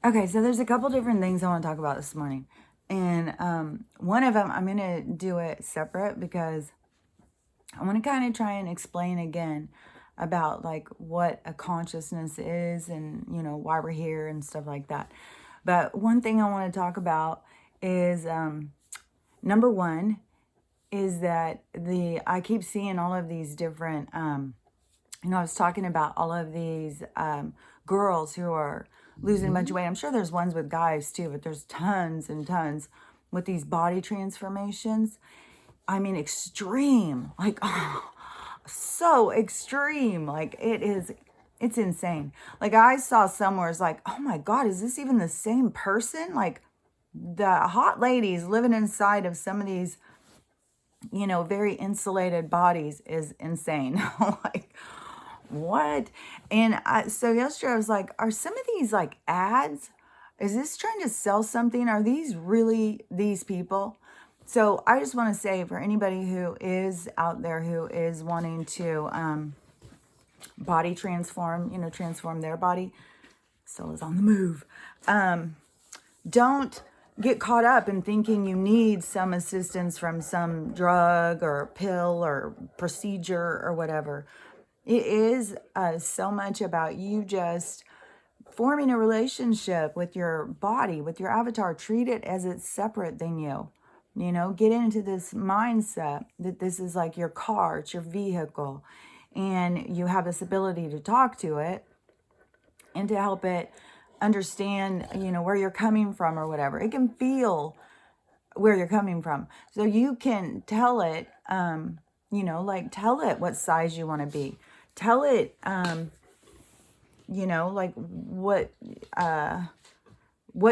Okay, so there's a couple different things I want to talk about this morning. And one of them, I'm going to do it separate because I want to kind of try and explain again about like what a consciousness is and, why we're here and stuff like that. But one thing I want to talk about is number one is that I keep seeing all of these different, I was talking about all of these girls who are losing a bunch of weight. I'm sure there's ones with guys too, but there's tons and tons with these body transformations. I mean, extreme, like, oh, so extreme. Like, it's insane. Like, I saw somewhere, it's like, oh my God, is this even the same person? Like, the hot ladies living inside of some of these, very insulated bodies is insane. Like, what? And so yesterday I was like, are some of these like ads? Is this trying to sell something? Are these really these people? So I just want to say for anybody who is out there who is wanting to body transform, transform their body, Still is on the move. Don't get caught up in thinking you need some assistance from some drug or pill or procedure or whatever. It is so much about you just forming a relationship with your body, with your avatar. Treat it as it's separate than you. Get into this mindset that this is like your car, it's your vehicle, and you have this ability to talk to it and to help it understand, where you're coming from or whatever. It can feel where you're coming from. So you can tell it, tell it what size you want to be. Tell it, like what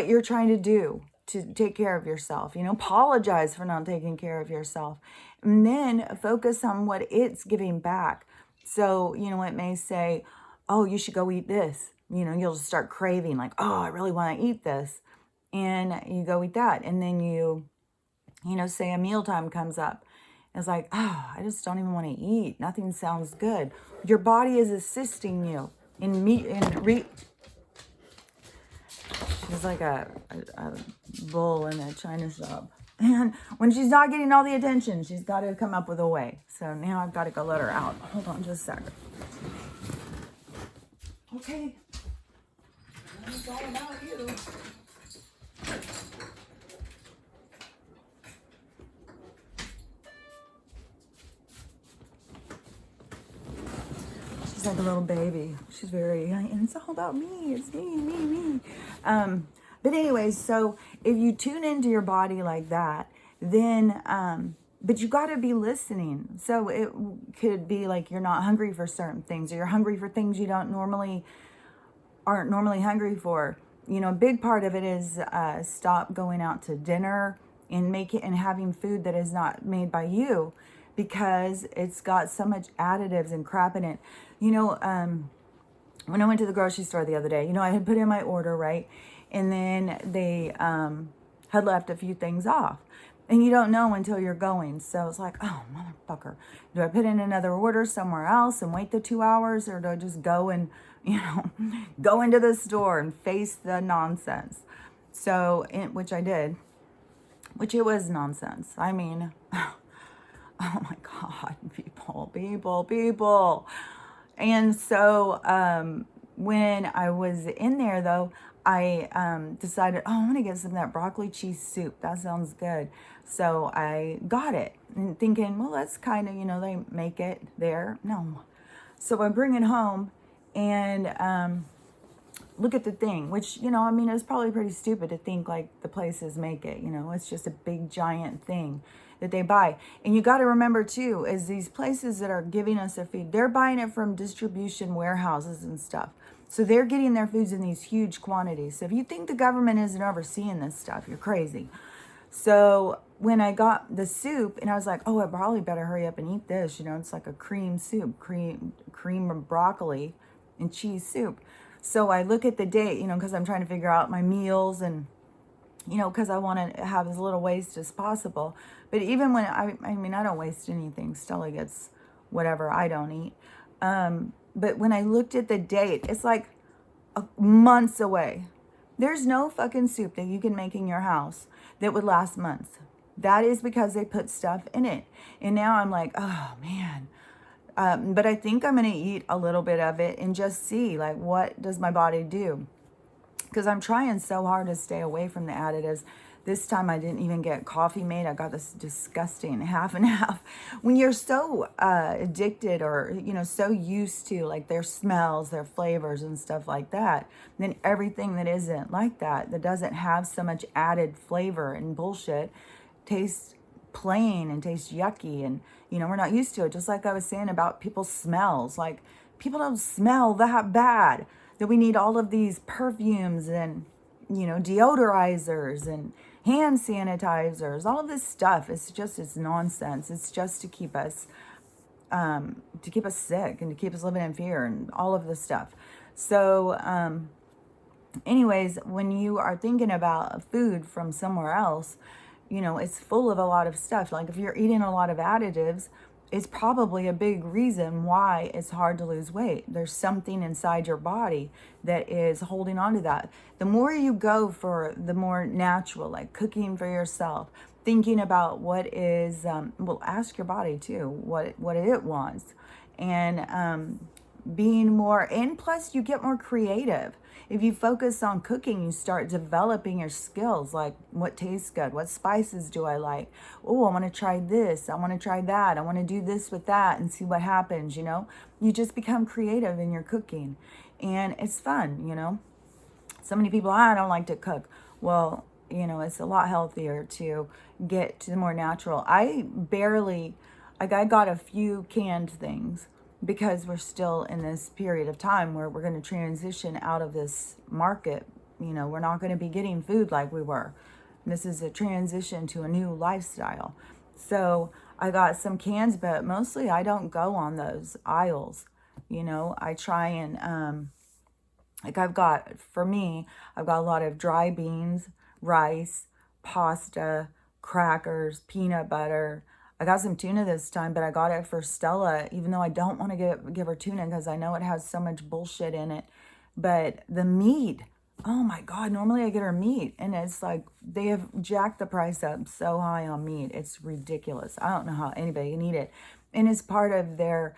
you're trying to do to take care of yourself. Apologize for not taking care of yourself. And then focus on what it's giving back. So, it may say, oh, you should go eat this. You'll just start craving like, oh, I really want to eat this. And you go eat that. And then say a mealtime comes up. It's like, oh, I just don't even want to eat. Nothing sounds good. Your body is assisting you She's like a bull in a china shop. And when she's not getting all the attention, she's got to come up with a way. So now I've got to go let her out. Hold on just a second. Okay. It's all about you. She's like a little baby. She's very, and it's all about me. It's me. But anyways, so if you tune into your body like that, then, but you got to be listening. So it could be like you're not hungry for certain things, or you're hungry for things you aren't normally hungry for. A big part of it is stop going out to dinner and having food that is not made by you, because it's got so much additives and crap in it. When I went to the grocery store the other day, I had put in my order, right? And then they had left a few things off. And you don't know until you're going. So it's like, oh, motherfucker. Do I put in another order somewhere else and wait the 2 hours? Or do I just go and, go into the store and face the nonsense? So, which I did. Which it was nonsense. I mean, oh my God, people. And so when I was in there, though, I decided, oh, I'm going to get some of that broccoli cheese soup. That sounds good. So I got it, and thinking, well, that's kind of, they make it there. No. So I bring it home and look at the thing, which, it's probably pretty stupid to think like the places make it. It's just a big giant thing that they buy. And you got to remember too, is these places that are giving us their food, they're buying it from distribution warehouses and stuff. So they're getting their foods in these huge quantities. So if you think the government isn't overseeing this stuff, you're crazy. So when I got the soup, and I was like, oh, I probably better hurry up and eat this. It's like a cream soup, cream of broccoli and cheese soup. So I look at the date, because I'm trying to figure out my meals and, because I want to have as little waste as possible. But even when I don't waste anything. Stella gets whatever I don't eat. But when I looked at the date, it's like months away. There's no fucking soup that you can make in your house that would last months. That is because they put stuff in it. And now I'm like, oh man. But I think I'm going to eat a little bit of it and just see, like, what does my body do? Because I'm trying so hard to stay away from the additives. This time I didn't even get coffee made. I got this disgusting half and half. When you're so addicted or, so used to like their smells, their flavors and stuff like that, then everything that isn't like that, that doesn't have so much added flavor and bullshit, tastes plain and tastes yucky. And, we're not used to it. Just like I was saying about people's smells. Like, people don't smell that bad, that we need all of these perfumes and, deodorizers and hand sanitizers, all of this stuff. It's nonsense. It's just to keep us sick and to keep us living in fear and all of this stuff. So, anyways, when you are thinking about food from somewhere else, it's full of a lot of stuff. Like, if you're eating a lot of additives, it's probably a big reason why it's hard to lose weight. There's something inside your body that is holding on to that. The more you go for the more natural, like cooking for yourself, thinking about what is, ask your body too, what it wants. And being more, and plus you get more creative. If you focus on cooking, you start developing your skills, like what tastes good, what spices do I like? Oh, I want to try this, I want to try that, I want to do this with that and see what happens, You just become creative in your cooking, and it's fun. So many people, I don't like to cook. Well, it's a lot healthier to get to the more natural. I got a few canned things, because we're still in this period of time where we're going to transition out of this market. We're not going to be getting food like we were. This is a transition to a new lifestyle. So I got some cans, but mostly I don't go on those aisles. I try and, I've got a lot of dry beans, rice, pasta, crackers, peanut butter. I got some tuna this time, but I got it for Stella, even though I don't want to give her tuna because I know it has so much bullshit in it. But the meat, oh my God, normally I get her meat, and it's like they have jacked the price up so high on meat. It's ridiculous. I don't know how anybody can eat it. And it's part of their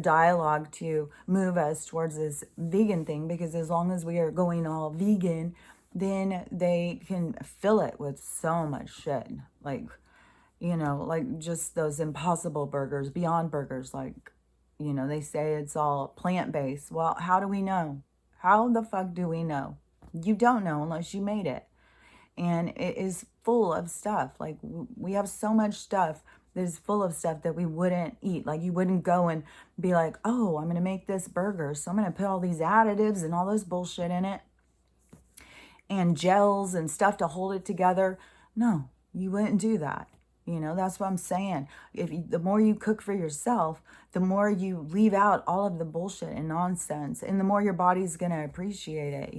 dialogue to move us towards this vegan thing, because as long as we are going all vegan, then they can fill it with so much shit. Like, like just those Impossible burgers, Beyond Burgers, like, they say it's all plant-based. Well, how do we know? How the fuck do we know? You don't know unless you made it. And it is full of stuff. Like, we have so much stuff that is full of stuff that we wouldn't eat. Like, you wouldn't go and be like, oh, I'm going to make this burger, so I'm going to put all these additives and all this bullshit in it and gels and stuff to hold it together. No, you wouldn't do that. That's what I'm saying. The more you cook for yourself, the more you leave out all of the bullshit and nonsense, and the more your body's going to appreciate it.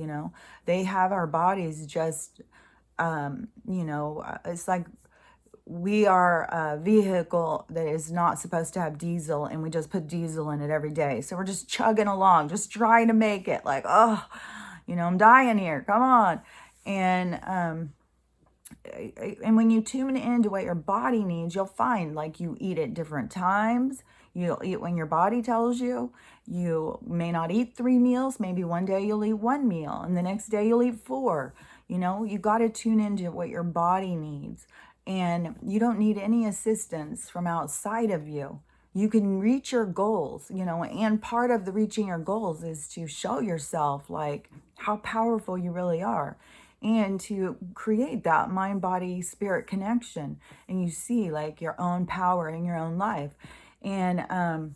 They have our bodies just, it's like we are a vehicle that is not supposed to have diesel, and we just put diesel in it every day. So we're just chugging along, just trying to make it like, oh, I'm dying here. Come on. And when you tune into what your body needs, you'll find, like, you eat at different times. You'll eat when your body tells you. You may not eat 3 meals. Maybe one day you'll eat 1 meal, and the next day you'll eat 4. You got to tune into what your body needs. And you don't need any assistance from outside of you. You can reach your goals, and part of the reaching your goals is to show yourself, like, how powerful you really are, and to create that mind, body, spirit connection. And you see, like, your own power in your own life. And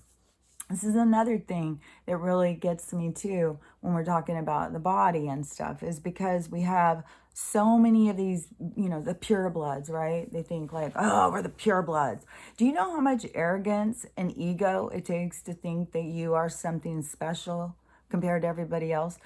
this is another thing that really gets me too when we're talking about the body and stuff, is because we have so many of these, the pure bloods, right? They think like, oh, we're the pure bloods. Do you know how much arrogance and ego it takes to think that you are something special compared to everybody else?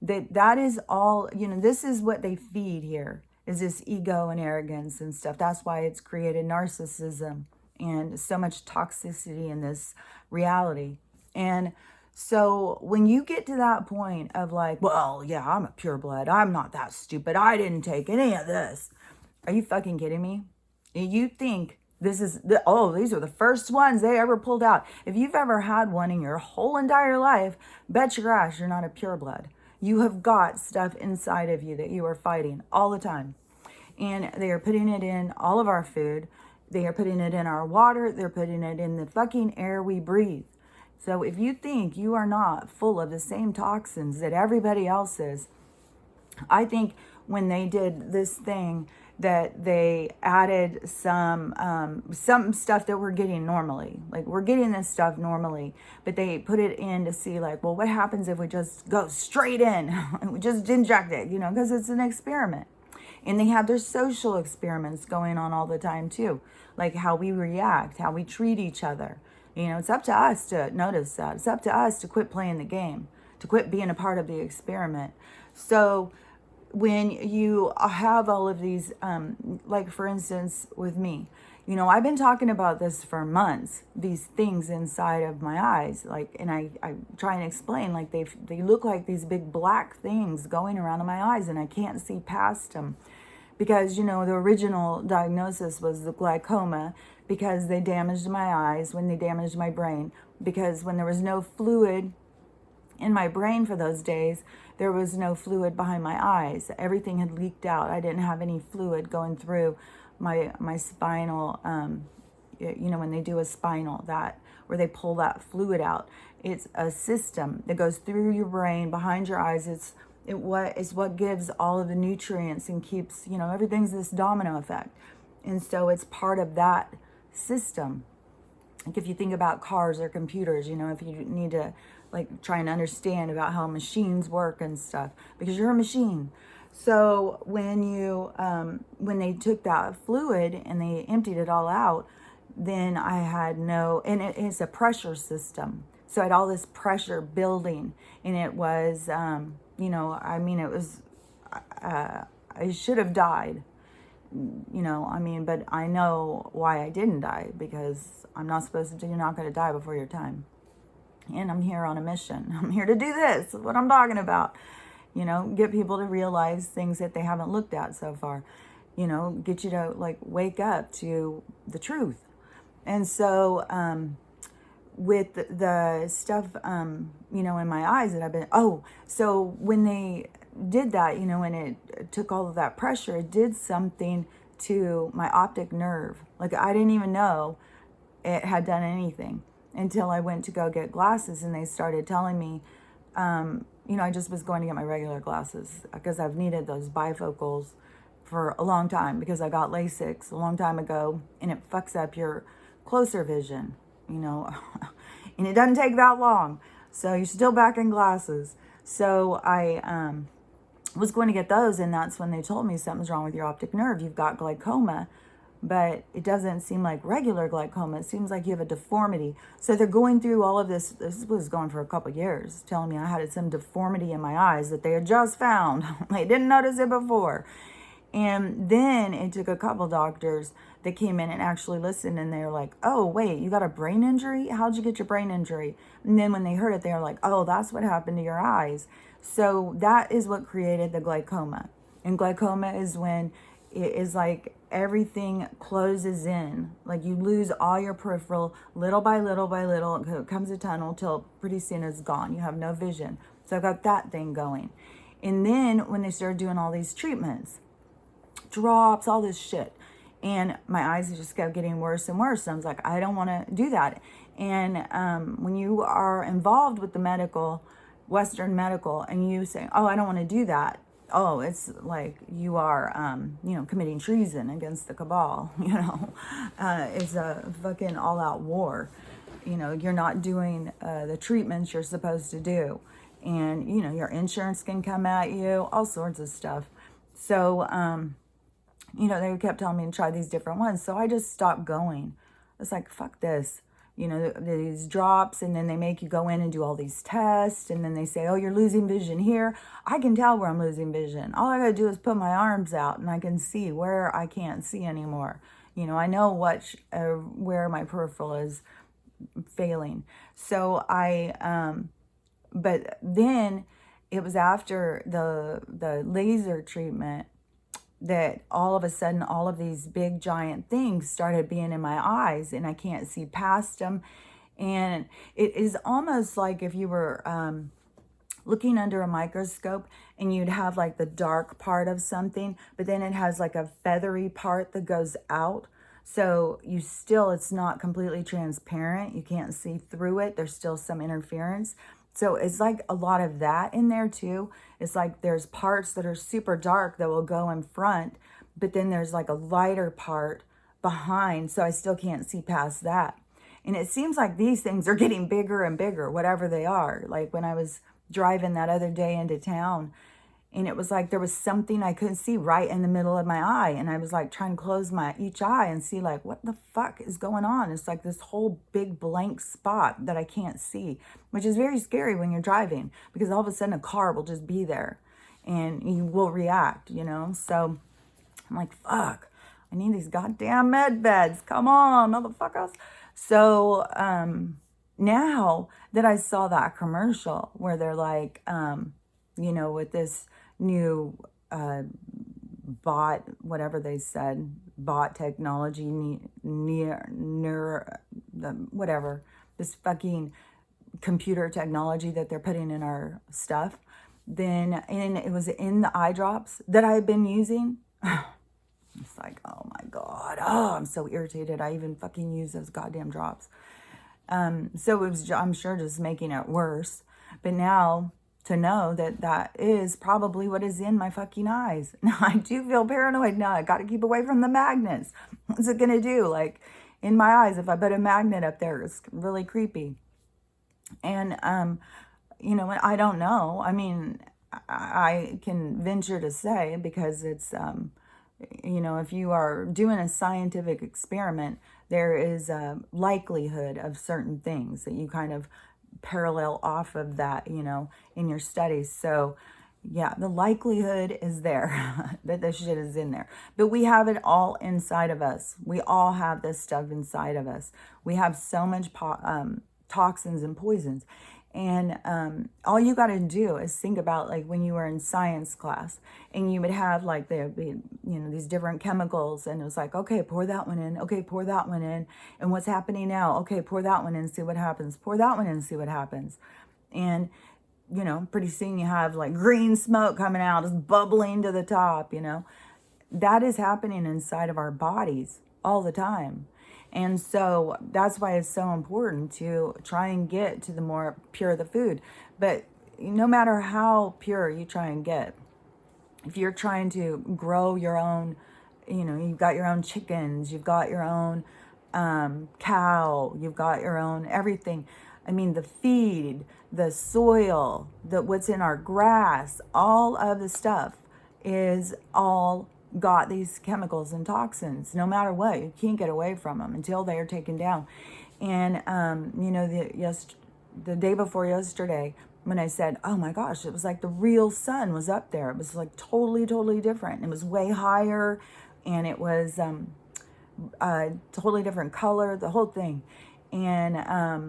That is all, this is what they feed here, is this ego and arrogance and stuff. That's why it's created narcissism and so much toxicity in this reality. And So when you get to that point of like, well, yeah, I'm a pureblood. I'm not that stupid. I didn't take any of this. Are you fucking kidding me? You think this is these are the first ones they ever pulled out. If you've ever had one in your whole entire life, bet your ass you're not a pureblood. You have got stuff inside of you that you are fighting all the time. And they are putting it in all of our food. They are putting it in our water. They're putting it in the fucking air we breathe. So if you think you are not full of the same toxins that everybody else is, I think when they did this thing that they added some stuff that we're getting normally, like we're getting this stuff normally, but they put it in to see like, well, what happens if we just go straight in and we just inject it, because it's an experiment. And they have their social experiments going on all the time too, like how we react, how we treat each other. It's up to us to notice that. It's up to us to quit playing the game, to quit being a part of the experiment. So when you have all of these, like for instance, with me, I've been talking about this for months, these things inside of my eyes, like, and I try and explain, like they look like these big black things going around in my eyes and I can't see past them because, the original diagnosis was the glaucoma because they damaged my eyes when they damaged my brain, because when there was no fluid in my brain for those days, there was no fluid behind my eyes. Everything had leaked out. I didn't have any fluid going through my spinal, when they do a spinal, that where they pull that fluid out. It's a system that goes through your brain, behind your eyes. It's what gives all of the nutrients and keeps, everything's this domino effect. And so it's part of that system. Like if you think about cars or computers, if you need to like try and understand about how machines work and stuff, because you're a machine. So when when they took that fluid and they emptied it all out, then I had it's a pressure system. So I had all this pressure building, and it was, it was, I should have died, but I know why I didn't die, because you're not going to die before your time. And I'm here on a mission. I'm here to do this, what I'm talking about. Get people to realize things that they haven't looked at so far. Get you to like wake up to the truth. And so with the stuff, in my eyes that I've been, so when they did that, and it took all of that pressure, it did something to my optic nerve. Like I didn't even know it had done anything until I went to go get glasses, and they started telling me, I just was going to get my regular glasses because I've needed those bifocals for a long time because I got LASIK a long time ago, and it fucks up your closer vision, and it doesn't take that long. So you're still back in glasses. So I was going to get those, and that's when they told me something's wrong with your optic nerve. You've got glaucoma, but it doesn't seem like regular glaucoma. It seems like you have a deformity. So they're going through all of this. This was going for a couple of years, telling me I had some deformity in my eyes that they had just found. They didn't notice it before. And then it took a couple doctors that came in and actually listened, and they were like, oh, wait, you got a brain injury? How'd you get your brain injury? And then when they heard it, they were like, oh, that's what happened to your eyes. So that is what created the glaucoma. And glaucoma is when it is like everything closes in, like you lose all your peripheral little by little by little. It comes a tunnel till pretty soon it's gone. You have no vision. So I've got that thing going. And then when they started doing all these treatments, drops, all this shit, and my eyes just kept getting worse and worse. And I was like, I don't want to do that. And when you are involved with the Western medical, and you say, oh, I don't want to do that, oh, it's like you are, committing treason against the cabal. It's a fucking all-out war. You're not doing the treatments you're supposed to do, and your insurance can come at you, all sorts of stuff. So they kept telling me to try these different ones, so I just stopped going. It's like, fuck this. These drops, and then they make you go in and do all these tests, and then they say, oh, you're losing vision here. I can tell where I'm losing vision. All I gotta do is put my arms out, and I can see where I can't see anymore. I know where my peripheral is failing. So I But then it was after the laser treatment that all of a sudden all of these big giant things started being in my eyes, and I can't see past them. And it is almost like if you were looking under a microscope and you'd have like the dark part of something, but then it has like a feathery part that goes out. So it's not completely transparent. You can't see through it. There's still some interference. So it's like a lot of that in there too. It's like there's parts that are super dark that will go in front, but then there's like a lighter part behind. So I still can't see past that. And it seems like these things are getting bigger and bigger, whatever they are. Like when I was driving that other day into town, and it was like there was something I couldn't see right in the middle of my eye. And I was like trying to close each eye and see like, what the fuck is going on? It's like this whole big blank spot that I can't see, which is very scary when you're driving, because all of a sudden a car will just be there and you will react, So I'm like, fuck, I need these goddamn med beds. Come on, motherfuckers. So now that I saw that commercial where they're like, with this new bot, whatever they said, bot technology, whatever, this fucking computer technology that they're putting in our stuff, and it was in the eye drops that I've been using. It's like, oh my God, I'm so irritated. I even fucking use those goddamn drops. So it was, I'm sure, just making it worse. But now to know that is probably what is in my fucking eyes. Now I do feel paranoid now. I got to keep away from the magnets. What's it going to do? Like in my eyes, if I put a magnet up there, it's really creepy. And, I don't know. I mean, I can venture to say, because it's, if you are doing a scientific experiment, there is a likelihood of certain things that you kind of parallel off of that, in your studies. So yeah, the likelihood is there that this shit is in there. But we have it all inside of us. We all have this stuff inside of us. We have so much toxins and poisons. And all you got to do is think about like when you were in science class and you would have like these different chemicals, and it was like, okay, pour that one in. Okay, pour that one in. And what's happening now? Okay, pour that one in, see what happens. Pour that one in, see what happens. And, pretty soon you have like green smoke coming out, just bubbling to the top, That is happening inside of our bodies all the time. And so that's why it's so important to try and get to the more pure the food. But no matter how pure you try and get, if you're trying to grow your own, you've got your own chickens, you've got your own cow, you've got your own everything. I mean, the feed, the soil, what's in our grass, all of the stuff is all got these chemicals and toxins. No matter what, you can't get away from them until they are taken down. And the day before yesterday, when I said, oh my gosh, it was like the real sun was up there. It was like totally different. It was way higher, and it was a totally different color, the whole thing. And I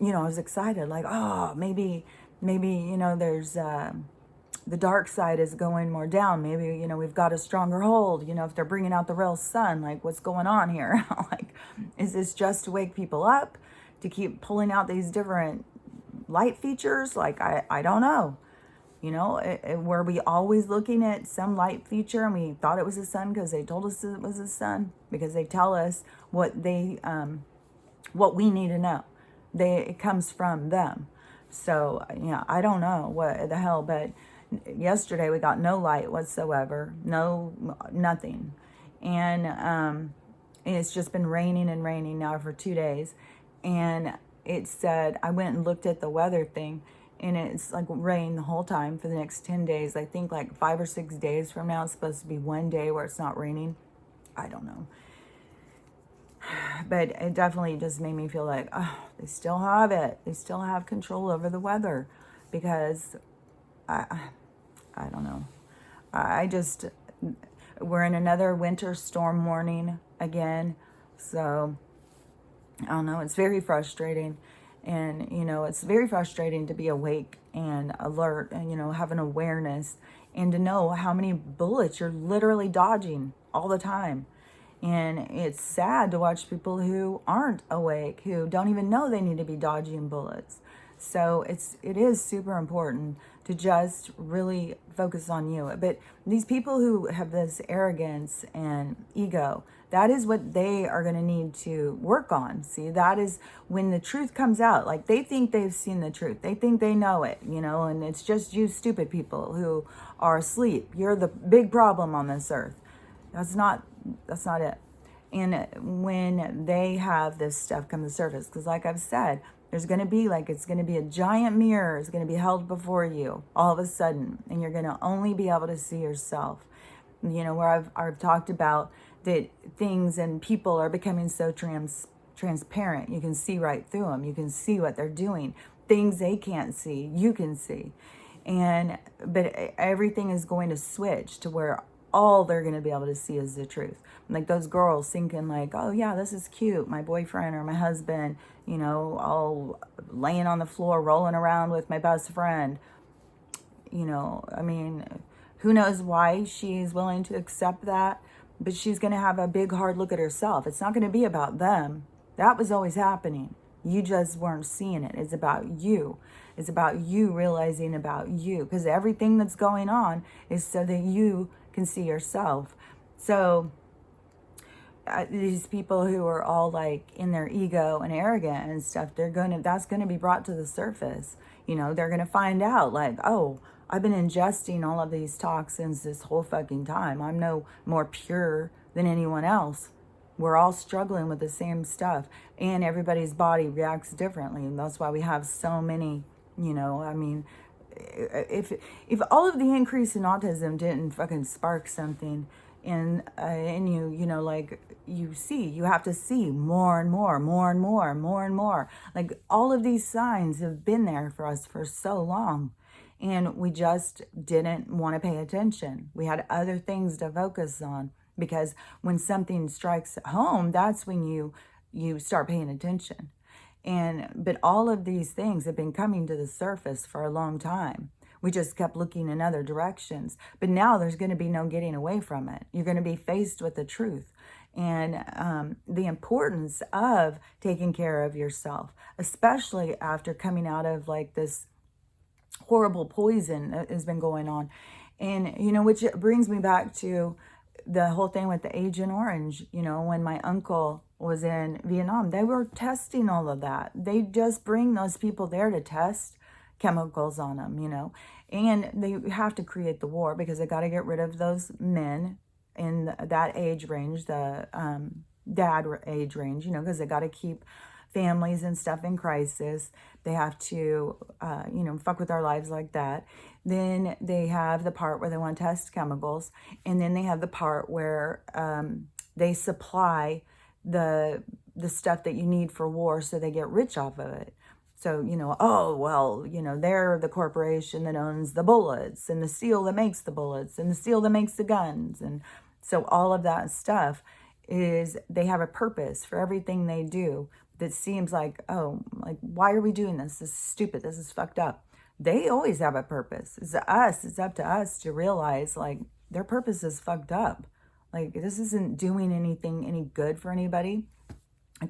was excited, like, oh, maybe there's the dark side is going more down. Maybe, we've got a stronger hold, if they're bringing out the real sun, like what's going on here? Like, is this just to wake people up, to keep pulling out these different light features? Like, I don't know. Were we always looking at some light feature and we thought it was the sun because they told us it was the sun? Because they tell us what we need to know. It comes from them. So, I don't know what the hell, but yesterday we got no light whatsoever, nothing. And it's just been raining and raining now for 2 days. And it said, I went and looked at the weather thing, and it's like rain the whole time for the next 10 days. I think like 5 or 6 days from now, it's supposed to be one day where it's not raining. I don't know. But it definitely just made me feel like, oh, they still have it. They still have control over the weather, because I don't know. We're in another winter storm warning again. So, I don't know. It's very frustrating. And, it's very frustrating to be awake and alert and, have an awareness and to know how many bullets you're literally dodging all the time. And it's sad to watch people who aren't awake, who don't even know they need to be dodging bullets. So it is super important to just really focus on you. But these people who have this arrogance and ego, that is what they are going to need to work on. See, that is when the truth comes out. Like, they think they've seen the truth. They think they know it, and it's just you stupid people who are asleep. You're the big problem on this earth. That's not it. And when they have this stuff come to the surface, because like I've said, there's going to be it's going to be a giant mirror is going to be held before you all of a sudden, and you're going to only be able to see yourself. Where I've talked about that things and people are becoming so transparent. You can see right through them. You can see what they're doing. Things they can't see, you can see. But everything is going to switch to where all they're going to be able to see is the truth. Like those girls thinking oh yeah, this is cute. My boyfriend or my husband, all laying on the floor, rolling around with my best friend. I mean, who knows why she's willing to accept that, but she's going to have a big hard look at herself. It's not going to be about them. That was always happening. You just weren't seeing it. It's about you. It's about you realizing about you, because everything that's going on is so that you can see yourself. So these people who are all in their ego and arrogant and stuff, that's going to be brought to the surface. They're going to find out oh, I've been ingesting all of these toxins this whole fucking time. I'm no more pure than anyone else. We're all struggling with the same stuff, and everybody's body reacts differently. And that's why we have so many, if all of the increase in autism didn't fucking spark something in you, you have to see more and more, more and more, more and more. All of these signs have been there for us for so long, and we just didn't want to pay attention. We had other things to focus on, because when something strikes home, that's when you start paying attention. But all of these things have been coming to the surface for a long time. We just kept looking in other directions. But now there's going to be no getting away from it. You're going to be faced with the truth. And the importance of taking care of yourself, especially after coming out of this horrible poison that has been going on. And, which brings me back to the whole thing with the Agent Orange. When my uncle was in Vietnam, they were testing all of that. They just bring those people there to test chemicals on them, and they have to create the war, because they got to get rid of those men in that age range, the dad age range, because they got to keep families and stuff in crisis. They have to, fuck with our lives like that. Then they have the part where they want to test chemicals. And then they have the part where they supply the stuff that you need for war, so they get rich off of it. So, they're the corporation that owns the bullets and the steel that makes the bullets and the steel that makes the guns. And so all of that stuff is, they have a purpose for everything they do that seems why are we doing this? This is stupid. This is fucked up. They always have a purpose. It's up to us to realize their purpose is fucked up. This isn't doing anything any good for anybody.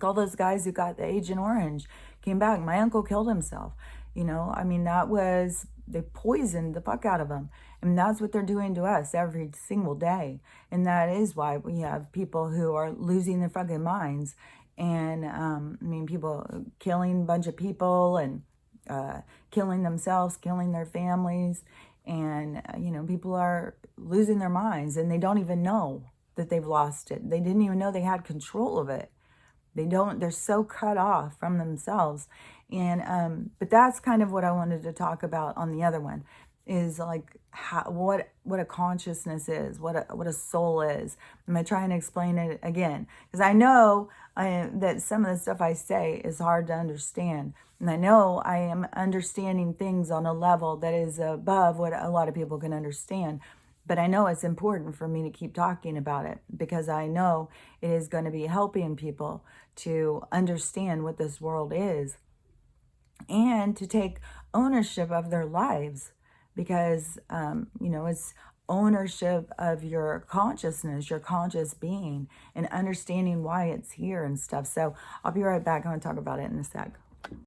All those guys who got the Agent Orange came back. My uncle killed himself. They poisoned the fuck out of him. And that's what they're doing to us every single day. And that is why we have people who are losing their fucking minds. And, people killing a bunch of people and killing themselves, killing their families. And, people are losing their minds, and they don't even know that they've lost it. They didn't even know they had control of it. They're so cut off from themselves. And, but that's kind of what I wanted to talk about on the other one, is what a consciousness is, what a soul is. I'm going to try and explain it again, because I know that some of the stuff I say is hard to understand. And I know I am understanding things on a level that is above what a lot of people can understand. But I know it's important for me to keep talking about it, because I know it is going to be helping people to understand what this world is. and to take ownership of their lives, because it's ownership of your consciousness, your conscious being, and understanding why it's here and stuff. So I'll be right back. I'm going to talk about it in a sec.